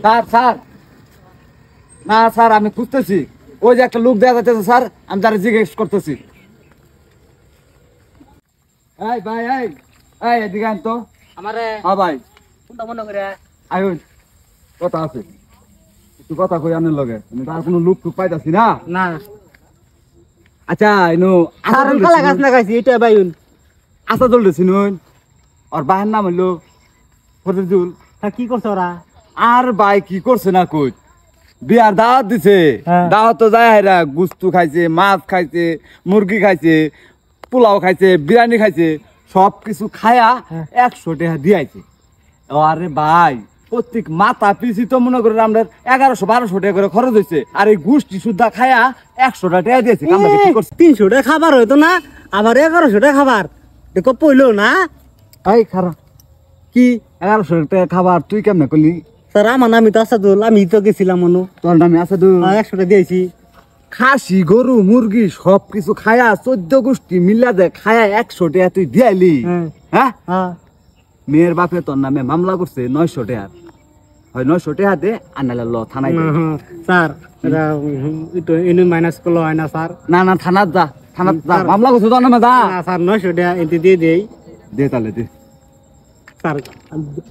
sir sir না sir আমি খুঁজতেছি ওই যে একটা লোক দেখা যাচ্ছে স্যার আমি তারা জিজ্ঞেস করতেছি এই ভাই এই এই এদিকে আন তো আমারে হ্যাঁ ভাই কোনটা মনে করে আয়ুন কথা আছে একটু কথা কই আনের লগে আমি তার কোনো লোক টুক পাইতাছি না না আচ্ছা ইনো আর কালা গাছ না গাইছি এটা বাইউন আসা চলতেছি নুন আর বাহের নাম হইলো ফজলুল তা কি করছ ওরা আর ভাই কি করছে না কই বিয়ার দাওয়াত দিছে দাওয়াত তো যায় হেরা গুস্তু খাইছে মাছ খাইছে মুরগি খাইছে পোলাও খাইছে বিরিয়ানি খাইছে সব কিছু খায়া 100 টাকা দিয়াইছে আরে ভাই প্রত্যেক মাথা পিছি তো মনে করে আমরা 1100-1200 টাকা করে খরচ হয়েছে আর এই গোষ্ঠী সুদ্ধা খায়া 100 টাকা দিয়েছে 300 টাকা খাবার হইতো না আবার 1100 টাকা খাবার দেখো পইলো না এই খারাপ কি 1100 টাকা খাবার তুই কেমনে করলি স্যার আমার নামই তো আসাদুল আমি তো গেছিলাম মনু তোর নামে আসাদুল 100 টাকা দিয়েছি খাসি গরু মুরগি সবকিছু খায়া 14 গোষ্ঠী মিলা দে খায়া 100 টাকা তুই দিয়াইলি হ্যাঁ মেয়ের বাপে তোর নামে মামলা করছে 900 টাকা হয় 900 টাকা দে আনালে ল থানায় স্যার এটা একটু ইনি মাইনাস করলো হয় না স্যার না না থানাত যা মামলা করছে তোর নামে যা না স্যার 900 টাকা এতে দিয়ে দেই দে তাহলে দে স্যার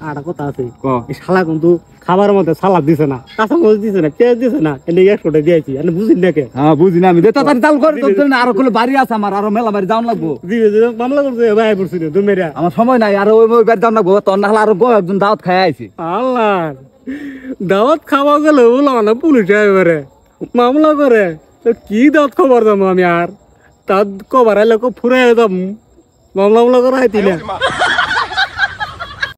আর কথা আছে ক এই শালা কিন্তু খাবার মধ্যে সালাদ দিছে না কাঁচা মরিচ দিছে না পেঁয়াজ দিছে না এনে 100 টাকা দিয়েছি আপনি বুঝিন না কে হ্যাঁ বুঝি না আমি দে তাড়াতাড়ি চাল করে তোর না আর কোন বাড়ি আছে আমার আর মেলা বাড়ি যাওন লাগবো দিবে মামলা করছে ভাই পড়ছিল দুমেরা আমার সময় নাই আর ওই বাড়ি যাওন লাগবো তোর না হলে আর গো একজন দাওয়াত খায় আইছি আল্লাহ দাওয়াত খাওয়া গেলে বলো না পুলিশ এবারে মামলা করে তো কি দাওয়াত খবর দাম আমি আর তার কবার এলে ফুরাই দাম মামলা করে আইতি না